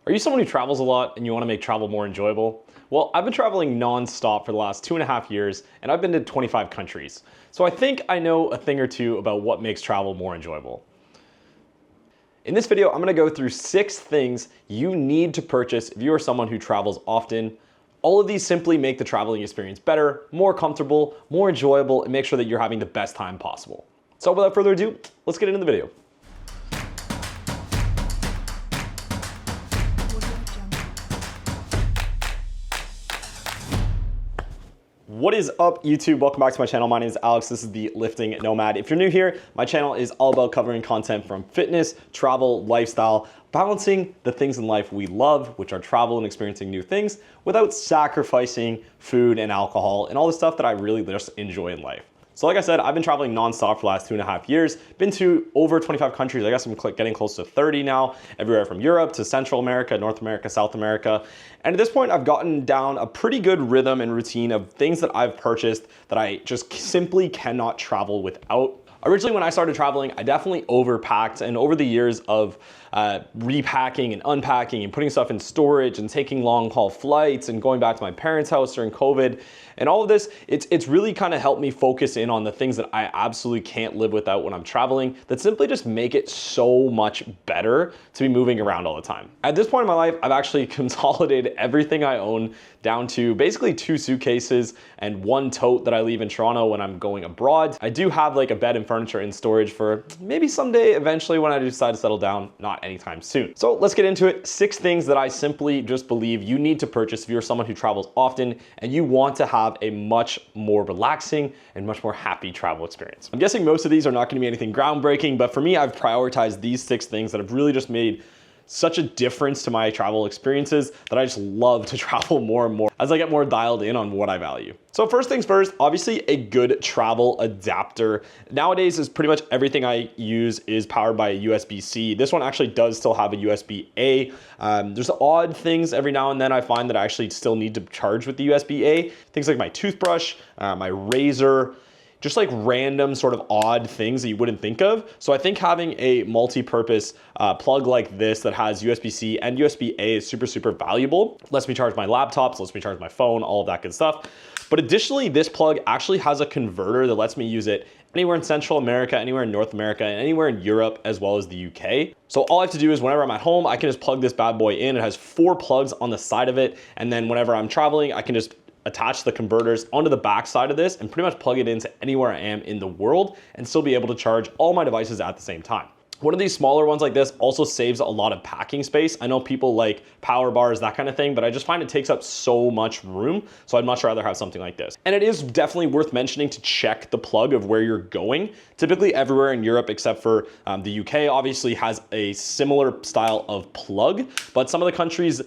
Are you someone who travels a lot and you want to make travel more enjoyable? Well, I've been traveling non-stop for the last 2.5 years and I've been to 25 countries. So I think I know a thing or two about what makes travel more enjoyable. In this video, I'm going to go through 6 things you need to purchase if you are someone who travels often. All of these simply make the traveling experience better, more comfortable, more enjoyable, and make sure that you're having the best time possible. So without further ado, let's get into the video. What is up, YouTube? Welcome back to my channel. My name is Alex. This is the Lifting Nomad. If you're new here, my channel is all about covering content from fitness, travel, lifestyle, balancing the things in life we love, which are travel and experiencing new things, without sacrificing food and alcohol and all the stuff that I really just enjoy in life. So like I said, I've been traveling nonstop for the last 2.5 years, been to over 25 countries. I guess I'm getting close to 30 now, everywhere from Europe to Central America, North America, South America. And at this point, I've gotten down a pretty good rhythm and routine of things that I've purchased that I just simply cannot travel without. Originally, when I started traveling, I definitely overpacked, and over the years of repacking and unpacking and putting stuff in storage and taking long haul flights and going back to my parents' house during COVID and all of this, it's really kind of helped me focus in on the things that I absolutely can't live without when I'm traveling that simply just make it so much better to be moving around all the time. At this point in my life, I've actually consolidated everything I own down to basically 2 suitcases and 1 tote that I leave in Toronto when I'm going abroad. I do have like a bed and furniture in storage for maybe someday eventually when I decide to settle down, not anytime soon. So let's get into it. 6 things that I simply just believe you need to purchase if you're someone who travels often and you want to have a much more relaxing and much more happy travel experience. I'm guessing most of these are not going to be anything groundbreaking, but for me, I've prioritized these 6 things that have really just made such a difference to my travel experiences that I just love to travel more and more as I get more dialed in on what I value. So first things first, obviously a good travel adapter. Nowadays is pretty much everything I use is powered by a USB-C. This one actually does still have a USB-A. There's odd things every now and then I find that I actually still need to charge with the USB-A. Things like my toothbrush, my razor, just like random sort of odd things that you wouldn't think of. So I think having a multi-purpose plug like this that has USB-C and USB-A is super, super valuable. Lets me charge my laptops, lets me charge my phone, all of that good stuff. But additionally, this plug actually has a converter that lets me use it anywhere in Central America, anywhere in North America, and anywhere in Europe, as well as the UK. So all I have to do is whenever I'm at home, I can just plug this bad boy in. It has 4 plugs on the side of it. And then whenever I'm traveling, I can just attach the converters onto the back side of this and pretty much plug it into anywhere I am in the world and still be able to charge all my devices at the same time. One of these smaller ones like this also saves a lot of packing space. I know people like power bars, that kind of thing, but I just find it takes up so much room. So I'd much rather have something like this. And it is definitely worth mentioning to check the plug of where you're going. Typically everywhere in Europe except for the UK obviously has a similar style of plug, but some of the countries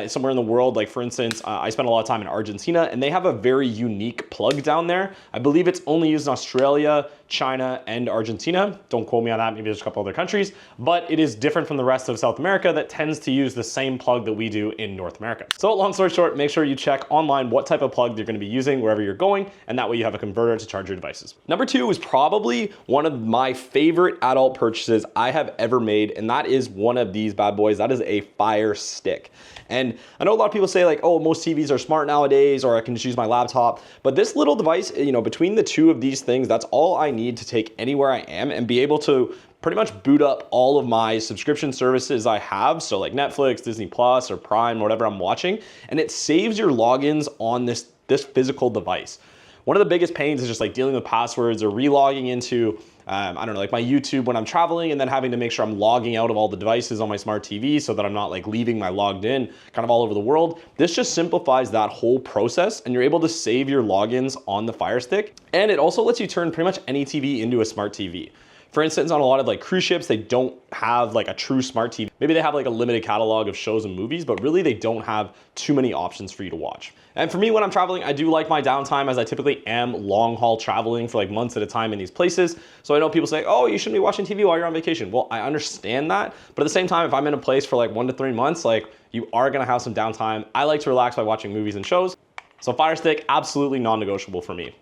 somewhere in the world, like for instance, I spent a lot of time in Argentina and they have a very unique plug down there. I believe it's only used in Australia, China, and Argentina. Don't quote me on that, maybe there's a couple other countries, but it is different from the rest of South America that tends to use the same plug that we do in North America. So long story short, make sure you check online what type of plug you're gonna be using wherever you're going, and that way you have a converter to charge your devices. Number 2 is probably one of my favorite adult purchases I have ever made, and that is one of these bad boys. That is a Firestick. And I know a lot of people say like, oh, most TVs are smart nowadays, or I can just use my laptop. But this little device, you know, between the 2 of these things, that's all I need to take anywhere I am and be able to pretty much boot up all of my subscription services I have. So like Netflix, Disney Plus, or Prime, whatever I'm watching. And it saves your logins on this physical device. One of the biggest pains is just like dealing with passwords or re-logging into I don't know, like my YouTube when I'm traveling and then having to make sure I'm logging out of all the devices on my smart TV so that I'm not like leaving my logged in kind of all over the world. This just simplifies that whole process and you're able to save your logins on the Firestick. And it also lets you turn pretty much any TV into a smart TV. For instance, on a lot of like cruise ships, they don't have like a true smart TV. Maybe they have like a limited catalog of shows and movies, but really they don't have too many options for you to watch. And for me, when I'm traveling, I do like my downtime as I typically am long haul traveling for like months at a time in these places. So I know people say, oh, you shouldn't be watching TV while you're on vacation. Well, I understand that. But at the same time, if I'm in a place for like 1 to 3 months, like you are gonna have some downtime. I like to relax by watching movies and shows. So Firestick, absolutely non-negotiable for me.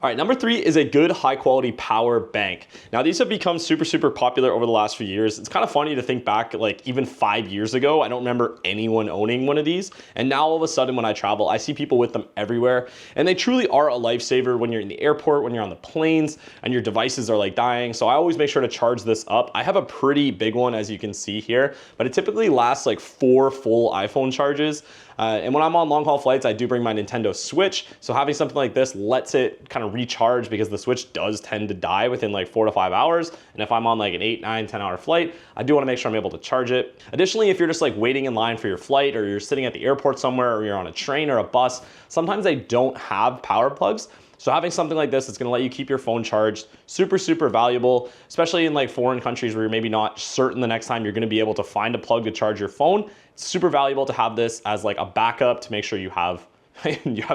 All right, number 3 is a good high quality power bank. Now these have become super popular over the last few years. It's kind of funny to think back, like even 5 years ago, I don't remember anyone owning one of these. And now all of a sudden when I travel, I see people with them everywhere. And they truly are a lifesaver when you're in the airport, when you're on the planes and your devices are like dying. So I always make sure to charge this up. I have a pretty big one, as you can see here, but it typically lasts like 4 full iPhone charges. And when I'm on long haul flights, I do bring my Nintendo Switch. So having something like this lets it kind of recharge, because the Switch does tend to die within like 4 to 5 hours. And if I'm on like an 8, 9, 10 hour flight, I do want to make sure I'm able to charge it. Additionally, if you're just like waiting in line for your flight, or you're sitting at the airport somewhere, or you're on a train or a bus, sometimes they don't have power plugs. So having something like this, it's gonna let you keep your phone charged. Super valuable, especially in like foreign countries where you're maybe not certain the next time you're gonna be able to find a plug to charge your phone. It's super valuable to have this as like a backup to make sure you have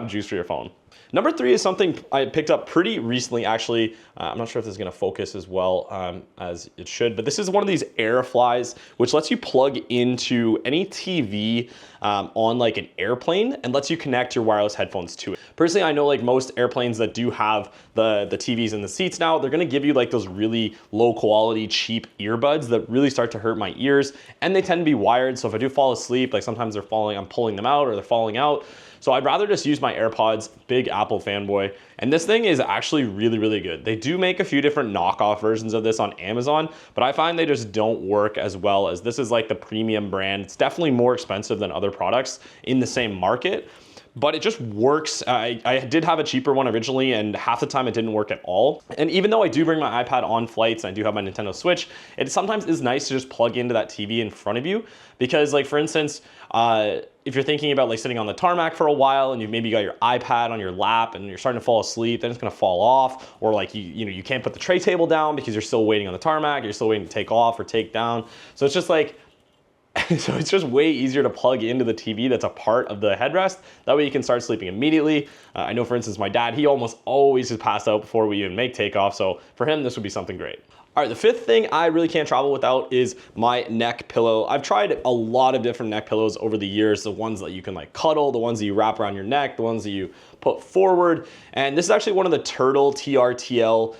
juice for your phone. Number 3 is something I picked up pretty recently, actually. I'm not sure if this is gonna focus as well as it should, but this is one of these Airflies, which lets you plug into any TV on like an airplane and lets you connect your wireless headphones to it. Personally, I know like most airplanes that do have the TVs in the seats now, they're gonna give you like those really low quality, cheap earbuds that really start to hurt my ears, and they tend to be wired. So if I do fall asleep, like sometimes they're falling, I'm pulling them out or they're falling out. So I'd rather just use my AirPods, big Apple fanboy. And this thing is actually really good. They do make a few different knockoff versions of this on Amazon, but I find they just don't work as well, as this is like the premium brand. It's definitely more expensive than other products in the same market, but it just works. I did have a cheaper one originally, and half the time it didn't work at all. And even though I do bring my iPad on flights and I do have my Nintendo Switch, it sometimes is nice to just plug into that TV in front of you. Because like for instance, if you're thinking about like sitting on the tarmac for a while and you've maybe got your iPad on your lap and you're starting to fall asleep, then it's gonna fall off. Or like you can't put the tray table down because you're still waiting on the tarmac, you're still waiting to take off or take down. So it's just like, so it's just way easier to plug into the TV that's a part of the headrest. That way you can start sleeping immediately. I know for instance, my dad, he almost always has passed out before we even make takeoff. So for him, this would be something great. All right, the 5th thing I really can't travel without is my neck pillow. I've tried a lot of different neck pillows over the years, the ones that you can like cuddle, the ones that you wrap around your neck, the ones that you put forward. And this is actually one of the Turtle TRTL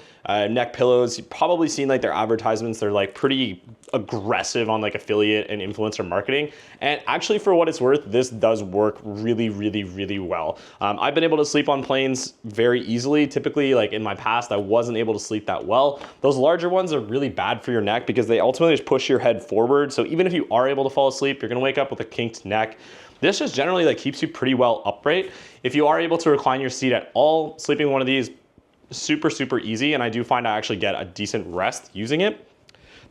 neck pillows. You've probably seen like their advertisements. They're like pretty aggressive on like affiliate and influencer marketing. And actually, for what it's worth, this does work really well. I've been able to sleep on planes very easily. Typically, like in my past, I wasn't able to sleep that well. Those larger ones are really bad for your neck because they ultimately just push your head forward. So even if you are able to fall asleep, you're gonna wake up with a kinked neck. This just generally like keeps you pretty well upright. If you are able to recline your seat at all, sleeping in one of these, super easy, and I do find I actually get a decent rest using it.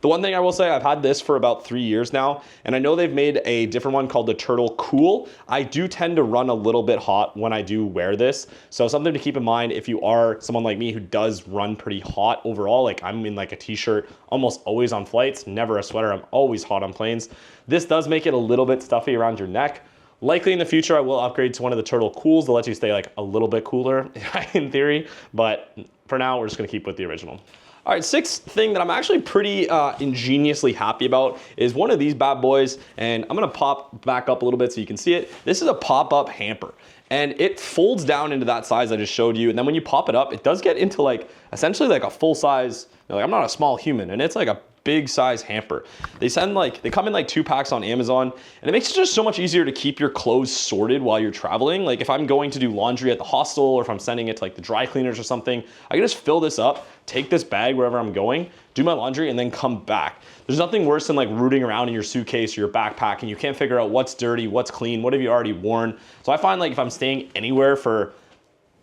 The one thing I will say, I've had this for about 3 years now, and I know they've made a different one called the Turtle Cool. I do tend to run a little bit hot when I do wear this. So something to keep in mind if you are someone like me who does run pretty hot overall, like I'm in like a t-shirt almost always on flights, never a sweater, I'm always hot on planes. This does make it a little bit stuffy around your neck. Likely in the future, I will upgrade to one of the Turtle Cools to let you stay like a little bit cooler in theory, but for now, we're just gonna keep with the original. All right, 6th thing that I'm actually pretty ingeniously happy about is one of these bad boys, and I'm gonna pop back up a little bit so you can see it. This is a pop-up hamper, and it folds down into that size I just showed you, and then when you pop it up, it does get into like, essentially like a full size, like I'm not a small human, and it's like a big size hamper. They come in like 2 packs on Amazon, and it makes it just so much easier to keep your clothes sorted while you're traveling. Like if I'm going to do laundry at the hostel, or if I'm sending it to like the dry cleaners or something, I can just fill this up, take this bag wherever I'm going, do my laundry, and then come back. There's nothing worse than like rooting around in your suitcase or your backpack and you can't figure out what's dirty, what's clean, what have you already worn. So I find like if I'm staying anywhere for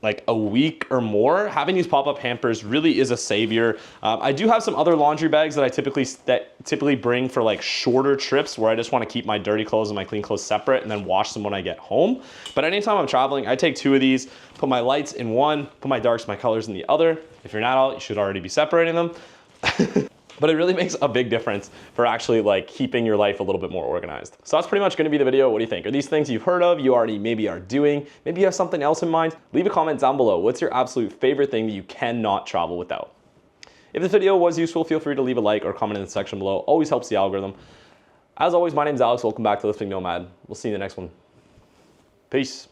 like a week or more, having these pop-up hampers really is a savior. I do have some other laundry bags that I typically bring for like shorter trips where I just want to keep my dirty clothes and my clean clothes separate and then wash them when I get home. But anytime I'm traveling, I take 2 of these, put my lights in one, put my darks, my colors in the other. If you're not out, you should already be separating them. But it really makes a big difference for actually like keeping your life a little bit more organized. So that's pretty much gonna be the video. What do you think? Are these things you've heard of, you already maybe are doing? Maybe you have something else in mind? Leave a comment down below. What's your absolute favorite thing that you cannot travel without? If this video was useful, feel free to leave a like or comment in the section below. Always helps the algorithm. As always, my name's Alex. Welcome back to Lifting Nomad. We'll see you in the next one. Peace.